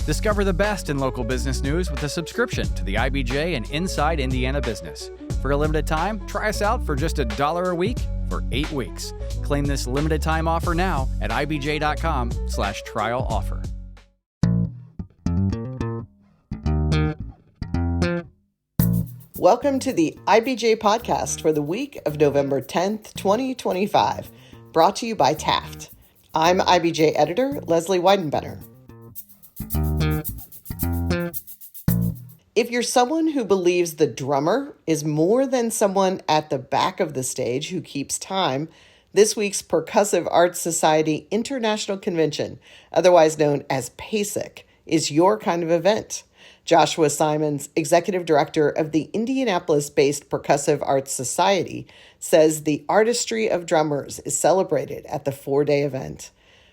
Discover the best in local business news with a subscription to the IBJ and Inside Indiana Business. For a limited time, try us out for just $1 a week for 8 weeks. Claim this limited time offer now at ibj.com/trial offer. Welcome to the IBJ podcast for the week of November 10th, 2025, brought to you by Taft. I'm IBJ editor Leslie Weidenbenner. If you're someone who believes the drummer is more than someone at the back of the stage who keeps time, this week's Percussive Arts Society International Convention, otherwise known as PASIC, is your kind of event. Joshua Simonds, executive director of the Indianapolis-based Percussive Arts Society, says the artistry of drummers is celebrated at the 4-day event.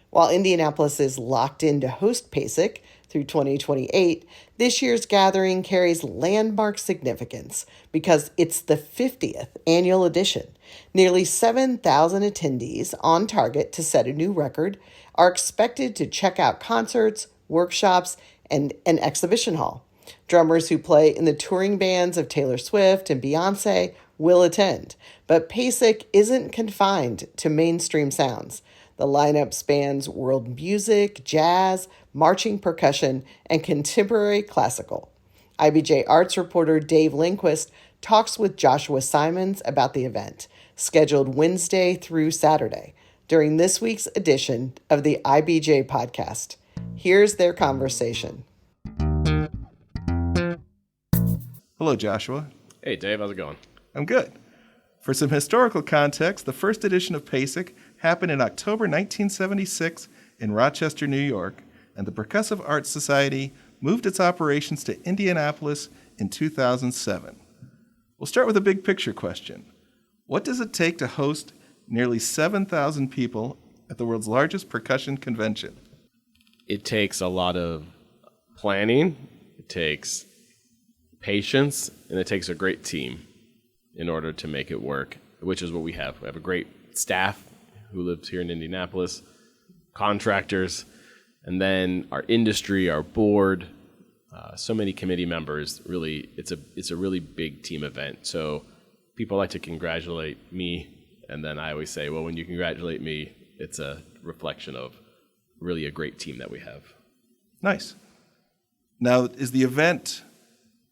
While Indianapolis is locked in to host PASIC through 2028, this year's gathering carries landmark significance because it's the 50th annual edition. Nearly 7,000 attendees, on target to set a new record, are expected to check out concerts, workshops, and an exhibition hall. Drummers who play in the touring bands of Taylor Swift and Beyoncé will attend, but PASIC isn't confined to mainstream sounds. The lineup spans world music, jazz, marching percussion, and contemporary classical. IBJ Arts reporter Dave Lindquist talks with Joshua Simonds about the event, scheduled Wednesday through Saturday, during this week's edition of the IBJ podcast. Here's their conversation. Hello, Joshua. Hey, Dave. How's it going? I'm good. For some historical context, the first edition of PASIC happened in October 1976 in Rochester, New York, and the Percussive Arts Society moved its operations to Indianapolis in 2007. We'll start with a big picture question. What does it take to host nearly 7,000 people at the world's largest percussion convention? It takes a lot of planning, it takes patience, and it takes a great team in order to make it work, which is what we have. We have a great staff who lives here in Indianapolis, contractors, and then our industry, our board, so many committee members. Really, it's a really big team event. So people like to congratulate me, and then I always say, well, when you congratulate me, it's a reflection of really a great team that we have. Nice. Now, is the event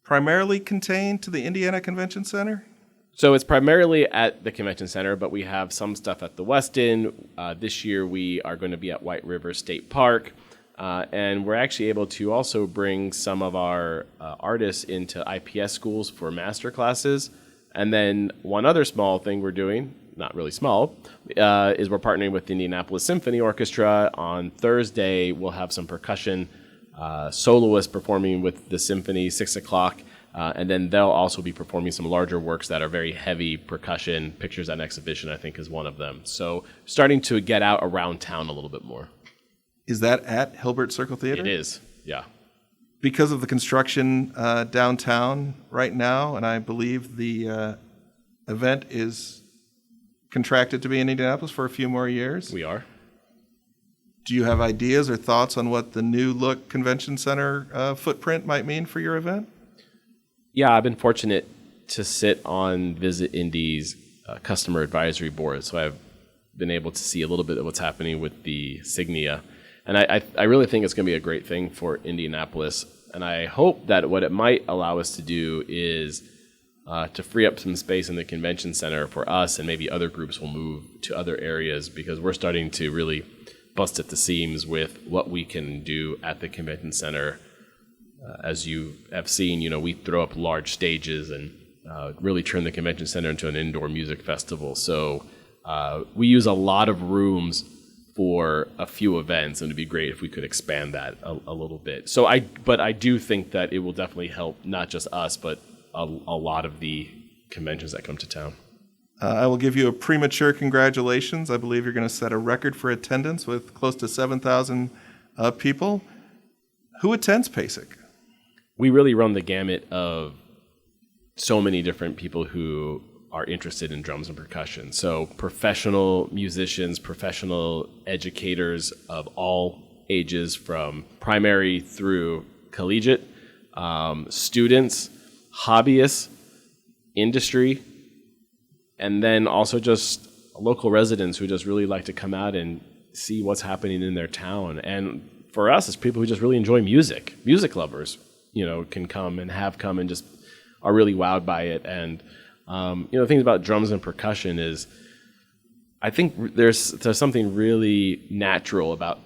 primarily contained to the Indiana Convention Center? So it's primarily at the Convention Center, but we have some stuff at the Westin. This year we are going to be at White River State Park, and we're actually able to also bring some of our artists into IPS schools for master classes. And then one other small thing we're doing, not really small, is we're partnering with the Indianapolis Symphony Orchestra. On Thursday, we'll have some percussion soloists performing with the symphony, 6 o'clock. And then they'll also be performing some larger works that are very heavy percussion. Pictures at an Exhibition, I think, is one of them. So starting to get out around town a little bit more. Is that at Hilbert Circle Theater? It is, yeah. Because of the construction downtown right now, and I believe the event is contracted to be in Indianapolis for a few more years. We are. Do you have ideas or thoughts on what the new look convention center footprint might mean for your event? Yeah, I've been fortunate to sit on Visit Indy's customer advisory board, so I've been able to see a little bit of what's happening with the Signia. And I really think it's going to be a great thing for Indianapolis, and I hope that what it might allow us to do is to free up some space in the convention center for us, and maybe other groups will move to other areas, because we're starting to really bust at the seams with what we can do at the convention center. As you have seen, we throw up large stages and really turn the convention center into an indoor music festival. So we use a lot of rooms for a few events, and it'd be great if we could expand that a little bit. But I do think that it will definitely help not just us, but a lot of the conventions that come to town. I will give you a premature congratulations. I believe you're going to set a record for attendance with close to 7,000 people. Who attends PASIC? We really run the gamut of so many different people who are interested in drums and percussion. So professional musicians, professional educators of all ages from primary through collegiate, students, hobbyists, industry, and then also just local residents who just really like to come out and see what's happening in their town. And for us, it's people who just really enjoy music. Music lovers, can come and have come and just are really wowed by it. And, the thing about drums and percussion is I think there's something really natural about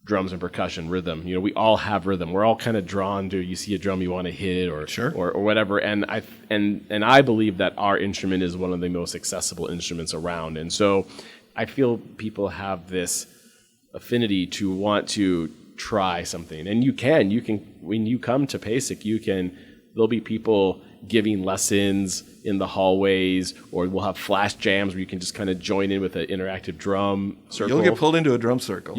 drums and percussion rhythm. We all have rhythm. We're all kind of drawn to, you see a drum, you want to hit it or Sure. or whatever. And I believe that our instrument is one of the most accessible instruments around. And so I feel people have this affinity to want to try something. And you can when you come to PASIC, there'll be people giving lessons in the hallways, or we'll have flash jams where you can just kind of join in with an interactive drum circle. You'll get pulled into a drum circle.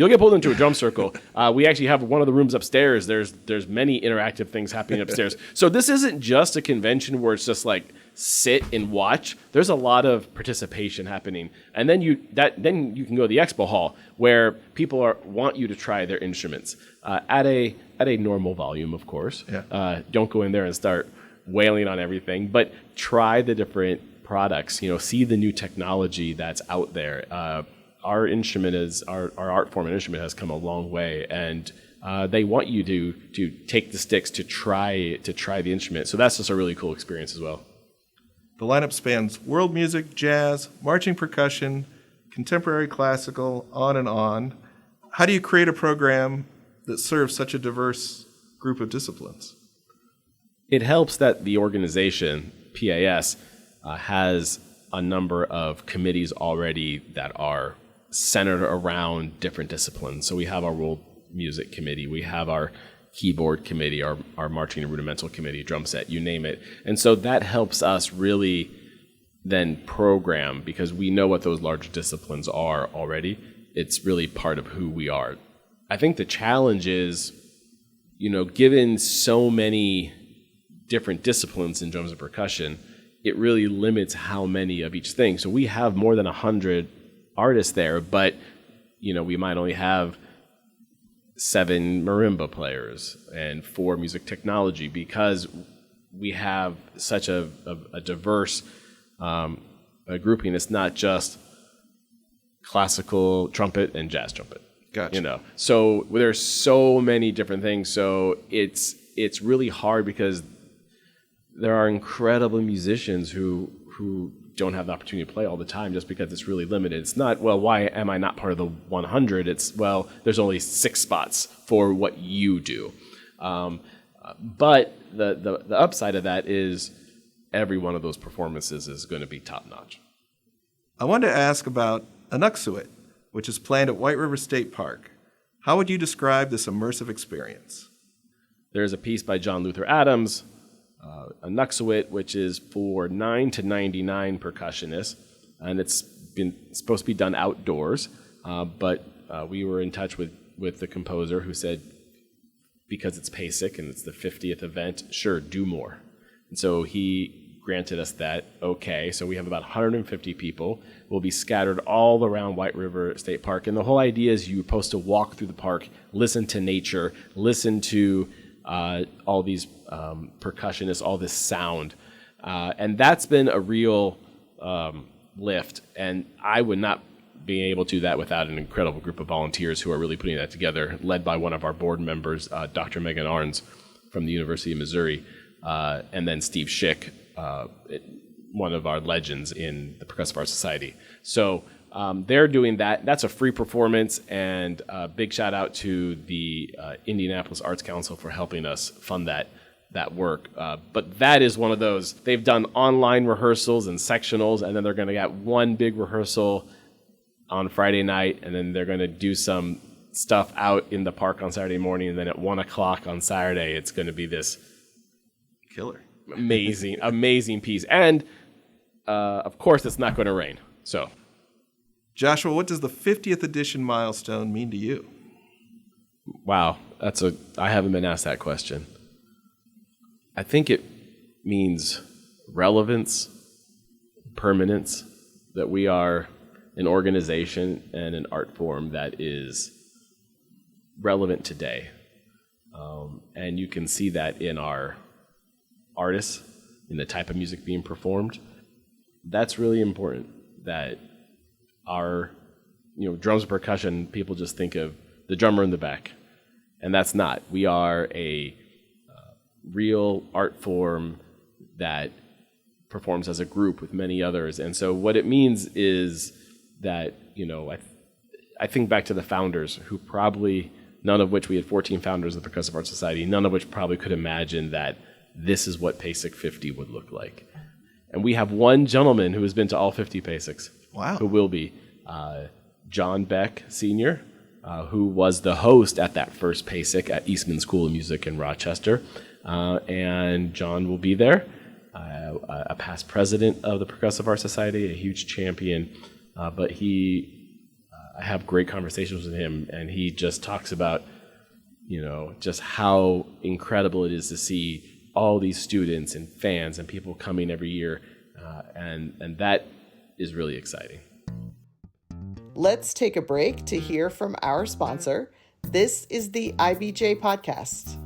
We actually have one of the rooms upstairs. There's many interactive things happening upstairs. So this isn't just a convention where it's just like sit and watch. There's a lot of participation happening. And then you can go to the expo hall where people want you to try their instruments at a normal volume, of course. Yeah. Don't go in there and start wailing on everything, but try the different products, see the new technology that's out there. Our instrument our art form and instrument has come a long way, and they want you to take the sticks to try the instrument. So that's just a really cool experience as well. The lineup spans world music, jazz, marching percussion, contemporary classical, on and on. How do you create a program that serves such a diverse group of disciplines? It helps that the organization, PAS, has a number of committees already that are centered around different disciplines. So we have our world music committee, we have our keyboard committee, our marching and rudimental committee, drum set, you name it. And so that helps us really then program, because we know what those larger disciplines are already. It's really part of who we are. I think the challenge is, given so many different disciplines in drums and percussion, it really limits how many of each thing. So we have more than 100 artists there, but we might only have 7 marimba players and 4 music technology, because we have such a diverse grouping. It's not just classical trumpet and jazz trumpet. Gotcha. So there's so many different things. So it's really hard, because there are incredible musicians who don't have the opportunity to play all the time just because it's really limited. It's not, well, why am I not part of the 100? It's, well, there's only 6 spots for what you do. But the upside of that is every one of those performances is going to be top-notch. I wanted to ask about Inuksawit, which is planned at White River State Park. How would you describe this immersive experience? There's a piece by John Luther Adams, Inuksawit, which is for 9 to 99 percussionists, and it's been supposed to be done outdoors, but we were in touch with the composer, who said, because it's PASIC and it's the 50th event, sure, do more. And so he granted us that, okay. So we have about 150 people. We'll be scattered all around White River State Park, and the whole idea is you're supposed to walk through the park, listen to nature, listen to all these percussionists, all this sound. And that's been a real lift. And I would not be able to do that without an incredible group of volunteers who are really putting that together, led by one of our board members, Dr. Megan Arns from the University of Missouri, and then Steve Schick, one of our legends in the Percussive Arts Society. So they're doing that. That's a free performance, and a big shout out to the Indianapolis Arts Council for helping us fund that work. But that is one of those. They've done online rehearsals and sectionals, and then they're going to get one big rehearsal on Friday night, and then they're going to do some stuff out in the park on Saturday morning, and then at 1 o'clock on Saturday, it's going to be this killer, amazing piece. And of course, it's not going to rain. So, Joshua, what does the 50th edition milestone mean to you? Wow, I haven't been asked that question. I think it means relevance, permanence, that we are an organization and an art form that is relevant today. And you can see that in our artists, in the type of music being performed. That's really important, that our, drums and percussion, people just think of the drummer in the back. And that's not. We are a real art form that performs as a group with many others. And so what it means is that, I think back to the founders, who probably, none of which, we had 14 founders of the Percussive Arts Society, none of which probably could imagine that this is what PASIC 50 would look like. And we have one gentleman who has been to all 50 PASICs. Wow. Who will be John Beck Sr., who was the host at that first PASIC at Eastman School of Music in Rochester. And John will be there, a past president of the Percussive Arts Society, a huge champion. But I have great conversations with him, and he just talks about, just how incredible it is to see all these students and fans and people coming every year, and that is really exciting. Let's take a break to hear from our sponsor. This is the IBJ Podcast.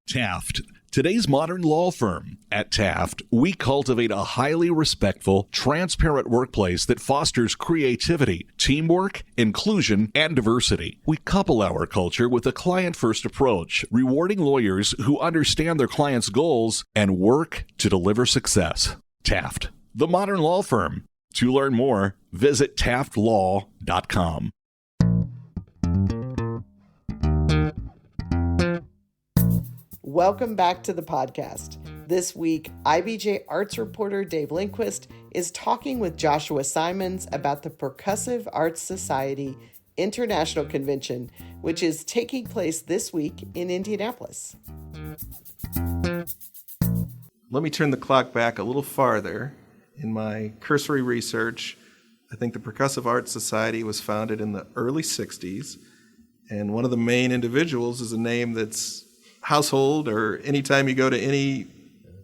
Taft, today's modern law firm. At Taft, we cultivate a highly respectful, transparent workplace that fosters creativity, teamwork, inclusion, and diversity. We couple our culture with a client-first approach, rewarding lawyers who understand their clients' goals and work to deliver success. Taft, the modern law firm. To learn more, visit taftlaw.com. Welcome back to the podcast. This week, IBJ Arts reporter Dave Lindquist is talking with Joshua Simonds about the Percussive Arts Society International Convention, which is taking place this week in Indianapolis. Let me turn the clock back a little farther. In my cursory research, I think the Percussive Arts Society was founded in the early 60s, and one of the main individuals is a name that's household, or anytime you go to any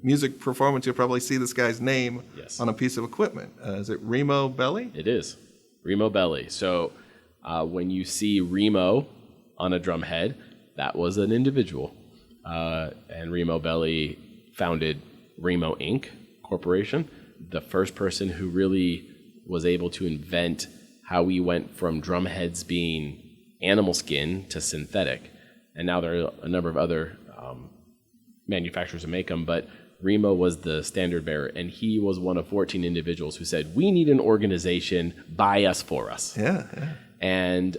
music performance, you'll probably see this guy's name on a piece of equipment. Is it Remo Belli? It is. Remo Belli. So when you see Remo on a drum head, that was an individual. And Remo Belli founded Remo Inc. Corporation, the first person who really was able to invent how we went from drum heads being animal skin to synthetic. And now there are a number of other manufacturers who make them, but Remo was the standard bearer, and he was one of 14 individuals who said, we need an organization by us for us. Yeah. And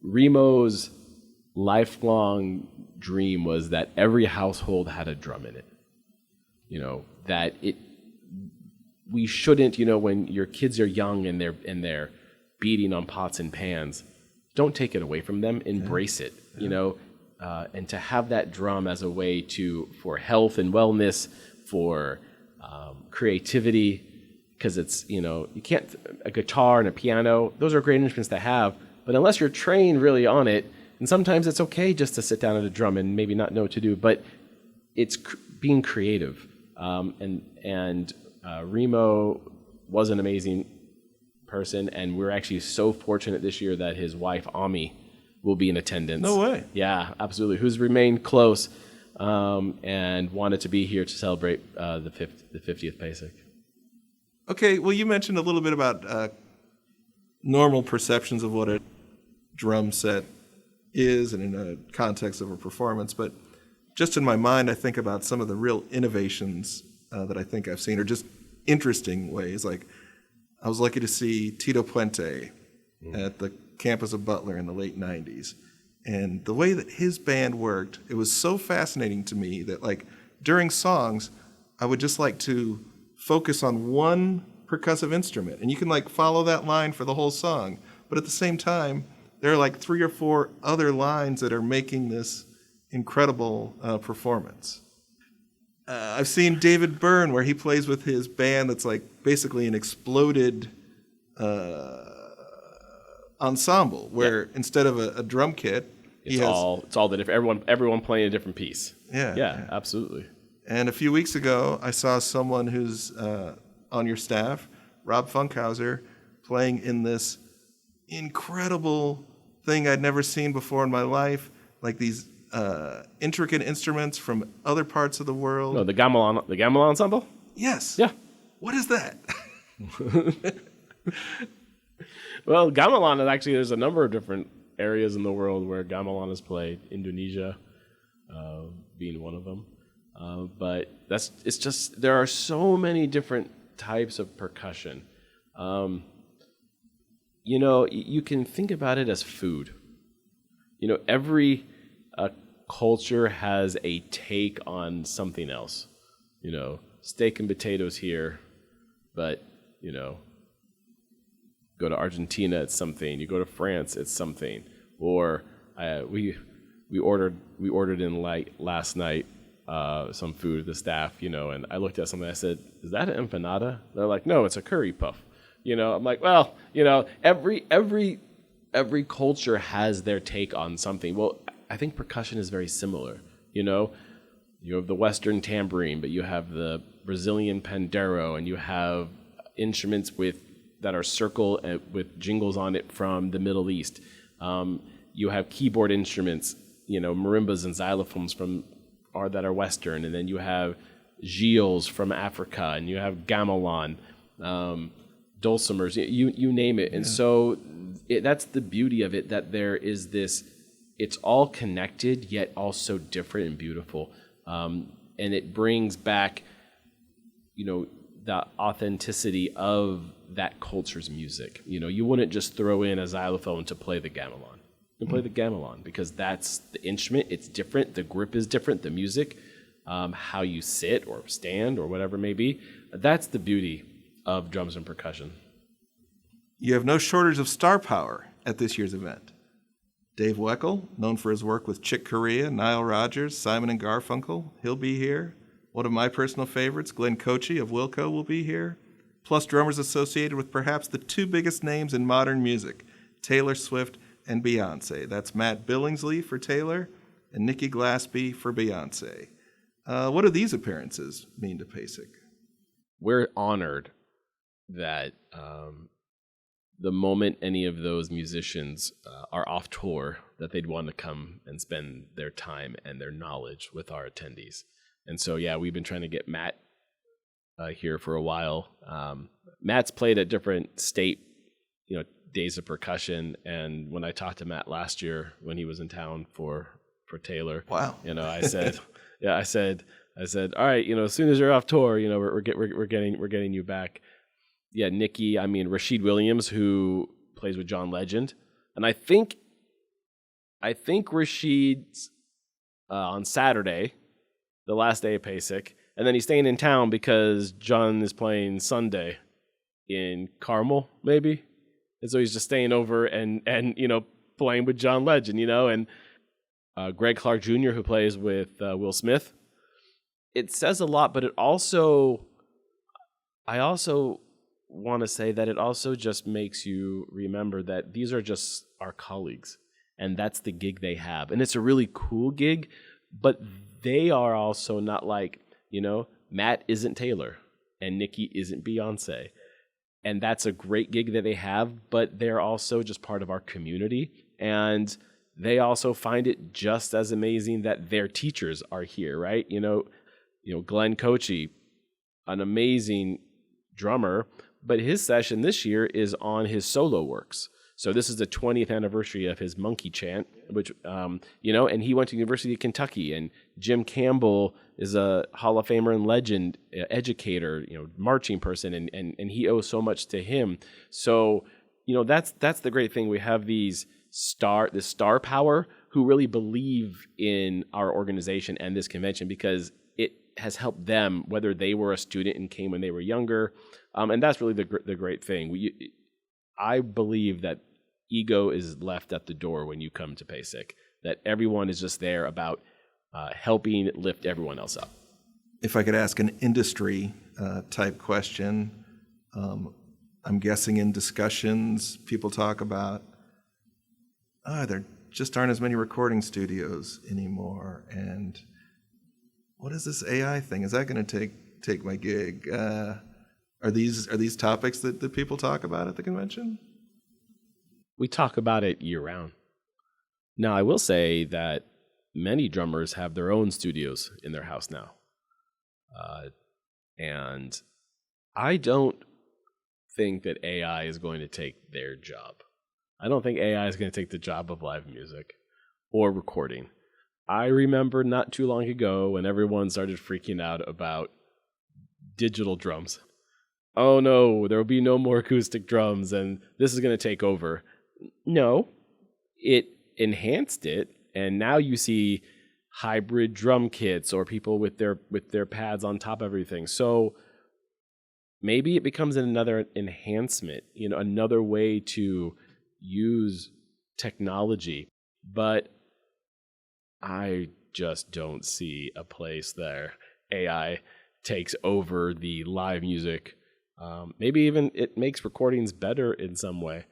Remo's lifelong dream was that every household had a drum in it. We shouldn't, when your kids are young and they're beating on pots and pans, don't take it away from them. Embrace it, and to have that drum as a way for health and wellness, for creativity, because it's, you can't, a guitar and a piano, those are great instruments to have, but unless you're trained really on it, and sometimes it's okay just to sit down at a drum and maybe not know what to do, but it's being creative. And Remo was an amazing person, and we're actually so fortunate this year that his wife Ami will be in attendance. No way. Yeah, absolutely. Who's remained close and wanted to be here to celebrate the 50th PASIC. Okay, well, you mentioned a little bit about normal perceptions of what a drum set is and in a context of a performance, but just in my mind, I think about some of the real innovations that I think I've seen, or just interesting ways. Like, I was lucky to see Tito Puente at the campus of Butler in the late 90s. And the way that his band worked, it was so fascinating to me that, like, during songs, I would just like to focus on one percussive instrument. And you can, like, follow that line for the whole song. But at the same time, there are, like, 3 or 4 other lines that are making this incredible performance. I've seen David Byrne, where he plays with his band that's like basically an exploded ensemble, where instead of a drum kit, it's all the different, everyone playing a different piece. Yeah, absolutely. And a few weeks ago, I saw someone who's on your staff, Rob Funkhauser, playing in this incredible thing I'd never seen before in my life, like these intricate instruments from other parts of the world. No, the gamelan ensemble? Yes. Yeah. What is that? Well, gamelan is actually, there's a number of different areas in the world where gamelan is played. Indonesia being one of them. But it's just, there are so many different types of percussion. You can think about it as food. Every culture has a take on something else. Steak and potatoes here, but, go to Argentina, it's something. You go to France, it's something. Or we ordered in last night some food, the staff, and I looked at something, I said, is that an empanada? They're like, no, it's a curry puff. I'm like, well, every culture has their take on something. Well, I think percussion is very similar. You have the Western tambourine, but you have the Brazilian pandero, and you have instruments that are circle with jingles on it from the Middle East. You have keyboard instruments, marimbas and xylophones that are Western, and then you have gills from Africa, and you have gamelan, dulcimers, you name it. And so that's the beauty of it, that there is this, it's all connected, yet also different and beautiful. And it brings back, the authenticity of that culture's music. You wouldn't just throw in a xylophone to play the gamelan. You play the gamelan because that's the instrument. It's different. The grip is different. The music, how you sit or stand or whatever it may be. That's the beauty of drums and percussion. You have no shortage of star power at this year's event. Dave Weckl, known for his work with Chick Corea, Nile Rodgers, Simon and Garfunkel, he'll be here. One of my personal favorites, Glenn Cochi of Wilco, will be here. Plus drummers associated with perhaps the two biggest names in modern music, Taylor Swift and Beyoncé. That's Matt Billingsley for Taylor and Nikki Glaspie for Beyoncé. What do these appearances mean to PASIC? We're honored that the moment any of those musicians are off tour, that they'd want to come and spend their time and their knowledge with our attendees. And so, we've been trying to get Matt here for a while. Matt's played at different state, days of percussion. And when I talked to Matt last year when he was in town for Taylor, wow, I said, I said, all right, as soon as you're off tour, we're getting you back. Yeah, Nikki, Rashid Williams, who plays with John Legend, and I think Rashid's on Saturday, the last day of PASIC, and then he's staying in town because John is playing Sunday in Carmel, maybe, and so he's just staying over and playing with John Legend, and Greg Clark Jr., who plays with Will Smith. It says a lot, but I also want to say that it also just makes you remember that these are just our colleagues, and that's the gig they have, and it's a really cool gig, but they are also not like, Matt isn't Taylor and Nikki isn't Beyonce, and that's a great gig that they have, but they're also just part of our community, and they also find it just as amazing that their teachers are here, right? Glenn Cochi, an amazing drummer, but his session this year is on his solo works. So this is the 20th anniversary of his Monkey Chant, which, and he went to the University of Kentucky, and Jim Campbell is a Hall of Famer and legend, educator, marching person, and he owes so much to him. So, that's the great thing. We have this star power who really believe in our organization and this convention because it has helped them, whether they were a student and came when they were younger. And that's really the great thing. I believe that ego is left at the door when you come to PASIC, that everyone is just there about helping lift everyone else up. If I could ask an industry type question, I'm guessing in discussions, people talk about, there just aren't as many recording studios anymore. And what is this AI thing? Is that going to take my gig? Are these topics that people talk about at the convention? we talk about it year round. Now, I will say that many drummers have their own studios in their house now. And I don't think that AI is going to take their job. I don't think AI is going to take the job of live music or recording. I remember not too long ago when everyone started freaking out about digital drums. Oh no, there will be no more acoustic drums and this is going to take over. No, it enhanced it, and now you see hybrid drum kits or people with their pads on top of everything. So maybe it becomes another enhancement, another way to use technology. But I just don't see a place there AI takes over the live music. Maybe even it makes recordings better in some way.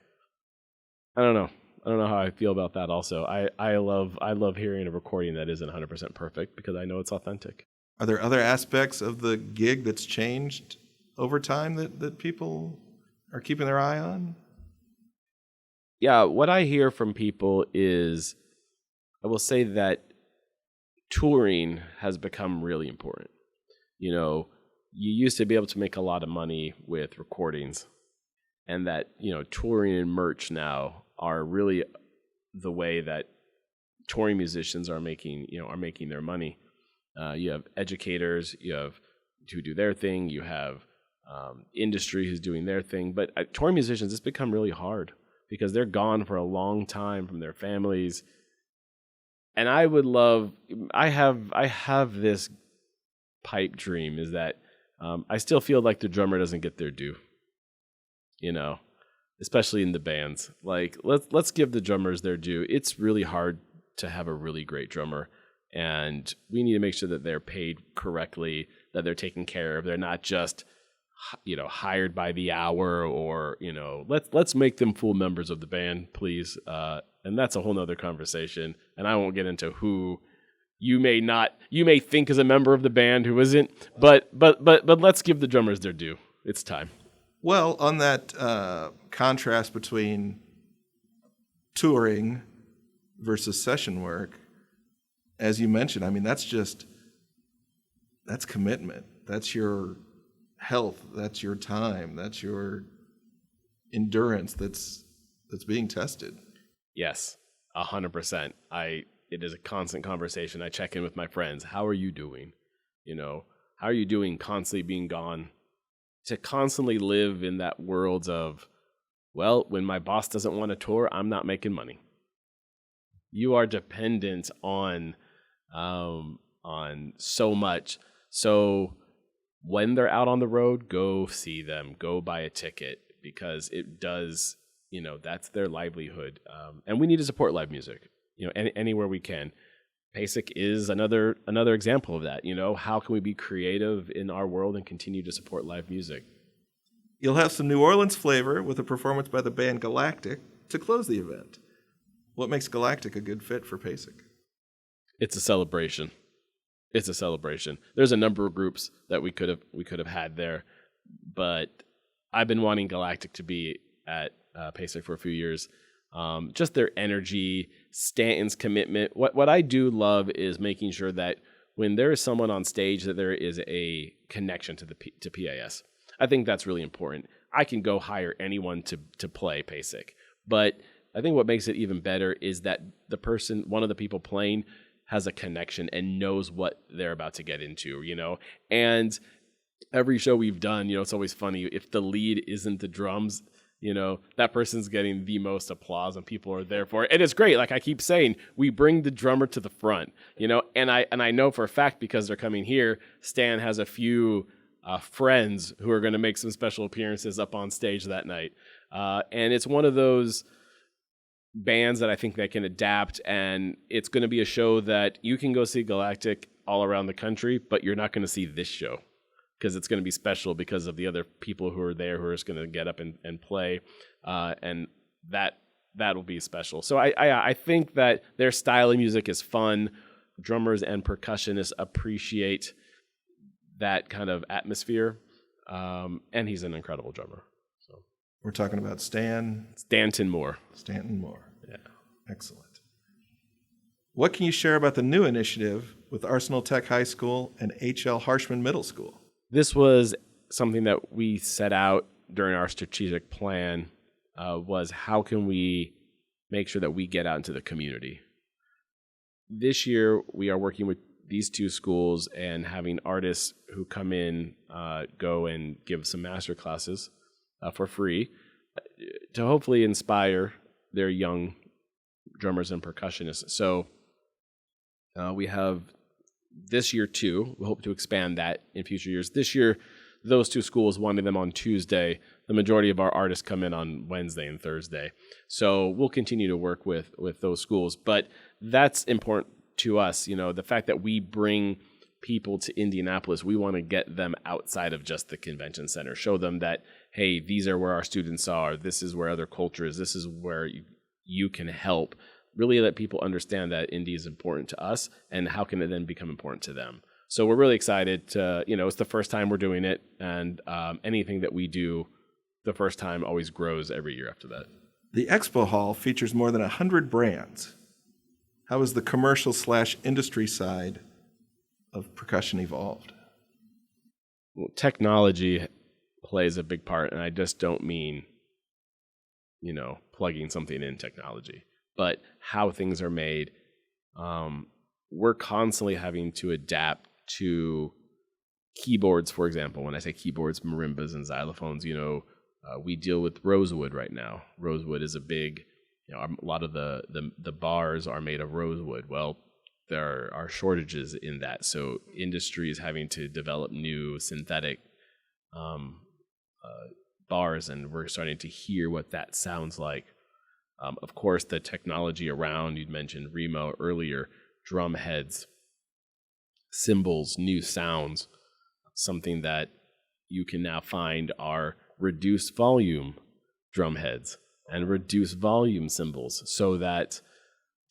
I don't know how I feel about that also. I love hearing a recording that isn't 100% perfect because I know it's authentic. Are there other aspects of the gig that's changed over time that people are keeping their eye on? Yeah, what I hear from people is, I will say that touring has become really important. You used to be able to make a lot of money with recordings, and that, touring and merch now are really the way that touring musicians are making their money. You have educators, you have who do their thing, you have industry who's doing their thing, but touring musicians, it's become really hard because they're gone for a long time from their families. And I have this pipe dream is that I still feel like the drummer doesn't get their due, especially in the bands. Like, let's give the drummers their due. It's really hard to have a really great drummer, and we need to make sure that they're paid correctly, that they're taken care of. They're not just hired by the hour, or let's make them full members of the band, please. And that's a whole nother conversation, and I won't get into who you may think is a member of the band who isn't, but let's give the drummers their due. It's time. Well, on that contrast between touring versus session work, as you mentioned, I mean, that's commitment. That's your health. That's your time. That's your endurance that's being tested. Yes, 100%. It is a constant conversation. I check in with my friends. How are you doing? How are you doing constantly being gone? To constantly live in that world of, well, when my boss doesn't want to tour, I'm not making money. You are dependent on so much. So when they're out on the road, go see them. Go buy a ticket, because it does, that's their livelihood. And we need to support live music, anywhere we can. PASIC is another example of that. How can we be creative in our world and continue to support live music? You'll have some New Orleans flavor with a performance by the band Galactic to close the event. What makes Galactic a good fit for PASIC? It's a celebration. It's a celebration. There's a number of groups that we could have had there, but I've been wanting Galactic to be at PASIC for a few years. Just their energy, Stanton's commitment. What I do love is making sure that when there is someone on stage, that there is a connection to PAS. I think that's really important. I can go hire anyone to play PASIC, but I think what makes it even better is that one of the people playing, has a connection and knows what they're about to get into, And every show we've done, it's always funny if the lead isn't the drums. That person's getting the most applause and people are there for it. And it's great. Like I keep saying, we bring the drummer to the front, and I know for a fact, because they're coming here, Stan has a few friends who are going to make some special appearances up on stage that night. And it's one of those bands that I think that can adapt, and it's going to be a show that you can go see Galactic all around the country, but you're not going to see this show, because it's going to be special because of the other people who are there who are just going to get up and play, and that will be special. So I think that their style of music is fun. Drummers and percussionists appreciate that kind of atmosphere, and he's an incredible drummer. So We're talking about Stanton Moore. Stanton Moore. Yeah. Excellent. What can you share about the new initiative with Arsenal Tech High School and H.L. Harshman Middle School? This was something that we set out during our strategic plan, was how can we make sure that we get out into the community. This year, we are working with these two schools and having artists who come in go and give some master classes for free to hopefully inspire their young drummers and percussionists. So we have this year too. We hope to expand that in future years. This year, those two schools wanted them on Tuesday. The majority of our artists come in on Wednesday and Thursday. So we'll continue to work with those schools. But that's important to us. You know, the fact that we bring people to Indianapolis, we want to get them outside of just the convention center. Show them that, hey, these are where our students are. This is where other culture is. This is where you can help. Really let people understand that Indy is important to us, and how can it then become important to them. So we're really excited to, it's the first time we're doing it, and anything that we do the first time always grows every year after that. The expo hall features more than 100 brands. How has the commercial/industry side of percussion evolved? Well, technology plays a big part, and I just don't mean, plugging something in technology, but how things are made. We're constantly having to adapt to keyboards, for example. When I say keyboards, marimbas and xylophones, we deal with rosewood right now. Rosewood is a big, a lot of the bars are made of rosewood. Well, there are shortages in that. So industry is having to develop new synthetic bars, and we're starting to hear what that sounds like. Of course, the technology around, you'd mentioned Remo earlier, drum heads, cymbals, new sounds, something that you can now find are reduced volume drum heads and reduced volume cymbals, so that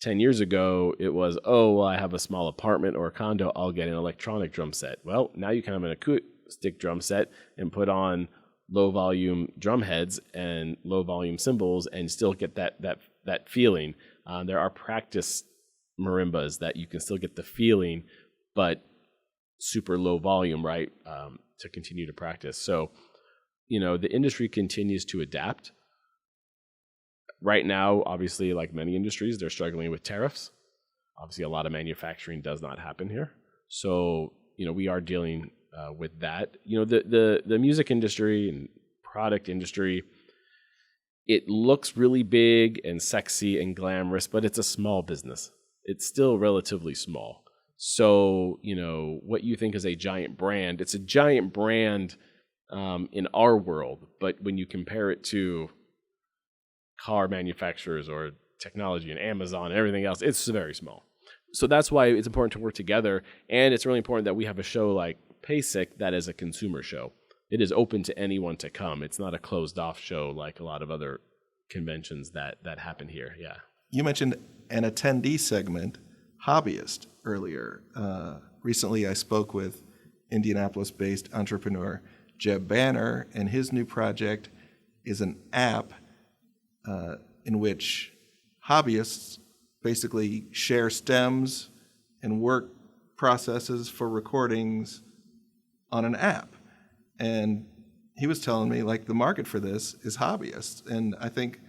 10 years ago it was, I have a small apartment or a condo, I'll get an electronic drum set. Well, now you can have an acoustic drum set and put on low volume drum heads and low volume cymbals and still get that feeling. There are practice marimbas that you can still get the feeling, but super low volume, right? To continue to practice. So, the industry continues to adapt. Right now, obviously, like many industries, they're struggling with tariffs. Obviously, a lot of manufacturing does not happen here. So, we are dealing with that. The music industry and product industry, it looks really big and sexy and glamorous, but it's a small business. It's still relatively small. So, what you think is a giant brand, it's a giant brand in our world, but when you compare it to car manufacturers or technology and Amazon and everything else, it's very small. So that's why it's important to work together, and it's really important that we have a show like PASIC that is a consumer show. It is open to anyone to come. It's not a closed-off show like a lot of other conventions that happen here. Yeah. You mentioned an attendee segment, hobbyist, earlier. Recently, I spoke with Indianapolis-based entrepreneur Jeb Banner, and his new project is an app in which hobbyists basically share stems and work processes for recordings on an app. And he was telling me, the market for this is hobbyists. And I think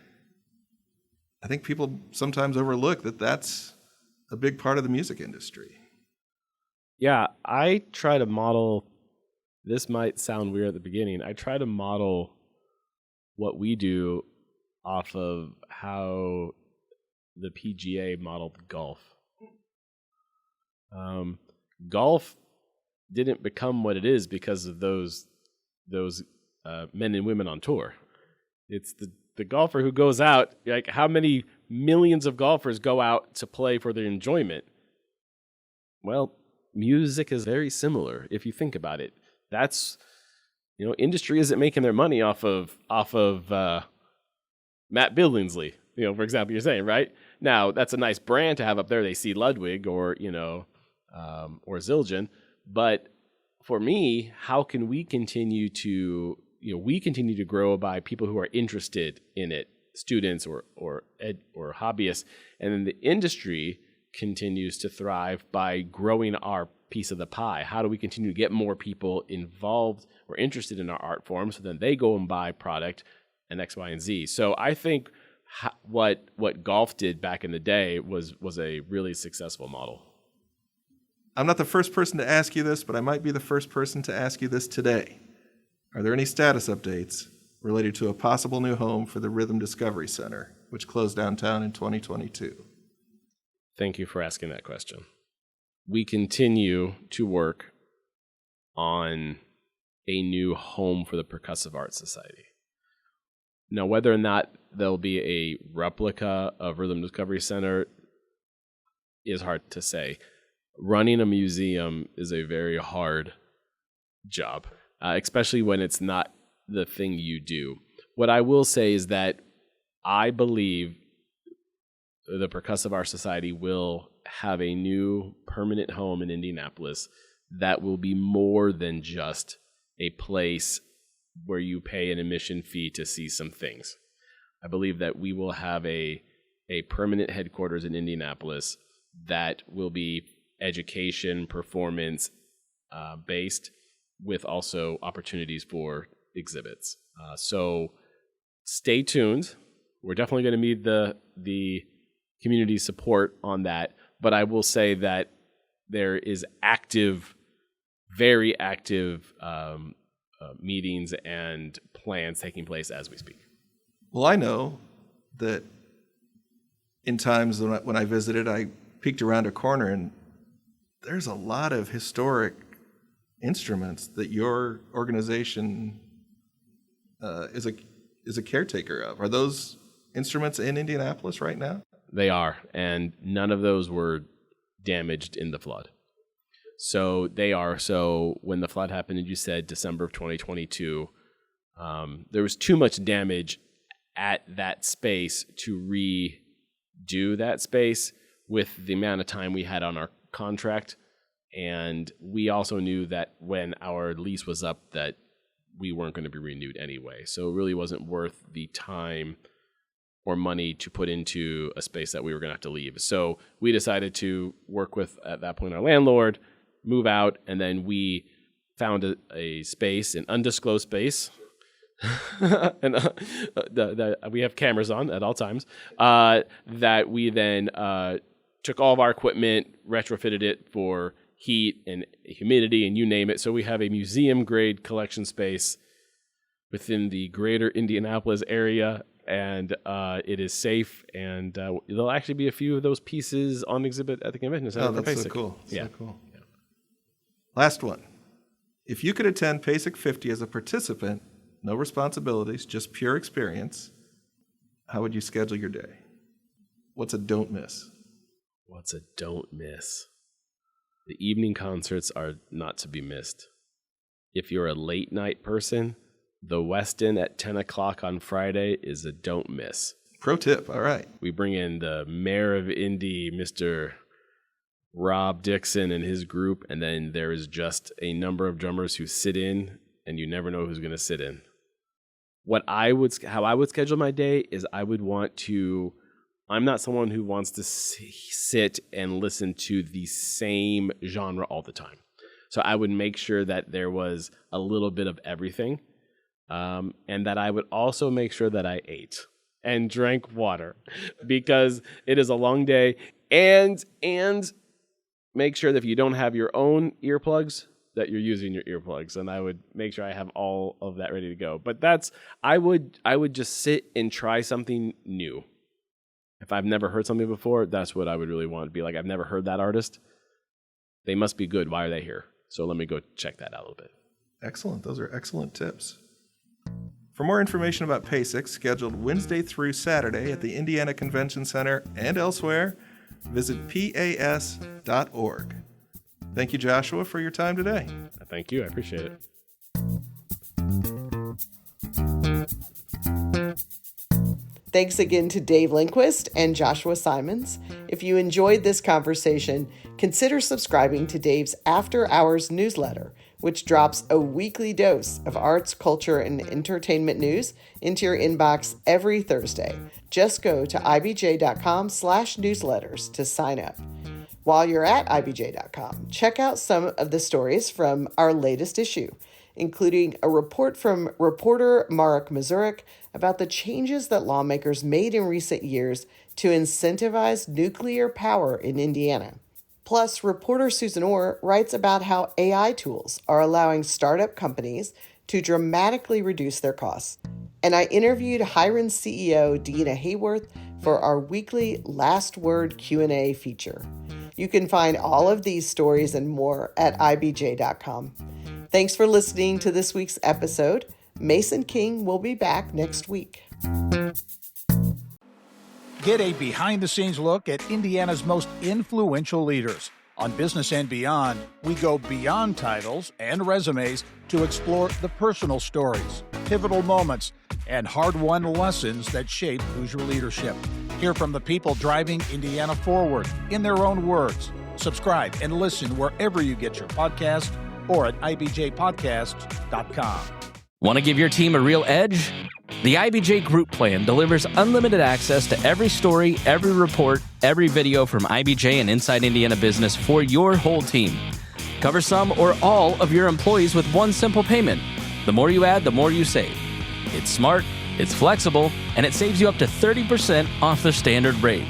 people sometimes overlook that that's a big part of the music industry. Yeah, I try to model, this might sound weird at the beginning, I try to model what we do off of how the PGA modeled golf. Golf didn't become what it is because of those men and women on tour. It's the golfer who goes out, like how many millions of golfers go out to play for their enjoyment? Well, music is very similar if you think about it. That's, industry isn't making their money off of Matt Billingsley, for example, you're saying, right? Now, that's a nice brand to have up there. They see Ludwig or Zildjian. But for me, how can we continue to, we continue to grow by people who are interested in it, students or hobbyists, and then the industry continues to thrive by growing our piece of the pie. How do we continue to get more people involved or interested in our art form so then they go and buy product and X, Y, and Z? So I think what golf did back in the day was a really successful model. I'm not the first person to ask you this, but I might be the first person to ask you this today. Are there any status updates related to a possible new home for the Rhythm Discovery Center, which closed downtown in 2022? Thank you for asking that question. We continue to work on a new home for the Percussive Art Society. Now, whether or not there'll be a replica of Rhythm Discovery Center is hard to say. Running a museum is a very hard job, especially when it's not the thing you do. What I will say is that I believe the Percussive Art Society will have a new permanent home in Indianapolis that will be more than just a place where you pay an admission fee to see some things. I believe that we will have a permanent headquarters in Indianapolis that will be education, performance based, with also opportunities for exhibits. So stay tuned. We're definitely going to need the community support on that. But I will say that there is very active meetings and plans taking place as we speak. Well, I know that in times when I visited, I peeked around a corner and there's a lot of historic instruments that your organization is a caretaker of. Are those instruments in Indianapolis right now? They are, and none of those were damaged in the flood. So they are. So when the flood happened, and you said December of 2022, there was too much damage at that space to redo that space with the amount of time we had on our contract. And we also knew that when our lease was up that we weren't going to be renewed anyway. So it really wasn't worth the time or money to put into a space that we were going to have to leave. So we decided to work with, at that point, our landlord, move out, and then we found a space, an undisclosed space, and we have cameras on at all times, that we then took all of our equipment, retrofitted it for heat and humidity and you name it. So we have a museum-grade collection space within the greater Indianapolis area, and it is safe, and there'll actually be a few of those pieces on exhibit at the convention center. Oh, that's PASIC. so cool. Yeah. So cool. Yeah. Last one. If you could attend PASIC 50 as a participant, no responsibilities, just pure experience, how would you schedule your day? What's a don't miss? What's a don't miss? The evening concerts are not to be missed. If you're a late night person, the Westin at 10 o'clock on Friday is a don't miss. Pro tip, all right. We bring in the mayor of Indy, Mr. Rob Dixon and his group, and then there is just a number of drummers who sit in, and you never know who's going to sit in. How I would schedule my day is I'm not someone who wants to sit and listen to the same genre all the time. So I would make sure that there was a little bit of everything, and that I would also make sure that I ate and drank water, because it is a long day, and make sure that if you don't have your own earplugs, that you're using your earplugs, and I would make sure I have all of that ready to go. But I would just sit and try something new. If I've never heard something before, that's what I would really want to be like. I've never heard that artist. They must be good. Why are they here? So let me go check that out a little bit. Excellent. Those are excellent tips. For more information about PASIC, scheduled Wednesday through Saturday at the Indiana Convention Center and elsewhere, visit pas.org. Thank you, Joshua, for your time today. Thank you. I appreciate it. Thanks again to Dave Lindquist and Joshua Simonds. If you enjoyed this conversation, consider subscribing to Dave's After Hours newsletter, which drops a weekly dose of arts, culture, and entertainment news into your inbox every Thursday. Just go to ibj.com/newsletters to sign up. While you're at ibj.com, check out some of the stories from our latest issue, including a report from reporter Marek Mazurek about the changes that lawmakers made in recent years to incentivize nuclear power in Indiana. Plus, reporter Susan Orr writes about how AI tools are allowing startup companies to dramatically reduce their costs. And I interviewed Hiron's CEO, Deanna Hayworth, for our weekly Last Word Q&A feature. You can find all of these stories and more at ibj.com. Thanks for listening to this week's episode. Mason King will be back next week. Get a behind-the-scenes look at Indiana's most influential leaders. On Business and Beyond, we go beyond titles and resumes to explore the personal stories, pivotal moments, and hard-won lessons that shape Hoosier leadership. Hear from the people driving Indiana forward in their own words. Subscribe and listen wherever you get your podcast or at ibjpodcasts.com. Want to give your team a real edge? The IBJ Group Plan delivers unlimited access to every story, every report, every video from IBJ and Inside Indiana Business for your whole team. Cover some or all of your employees with one simple payment. The more you add, the more you save. It's smart, it's flexible, and it saves you up to 30% off the standard rate.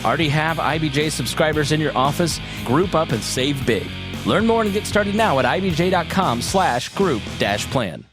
Already have IBJ subscribers in your office? Group up and save big. Learn more and get started now at ibj.com/group-plan.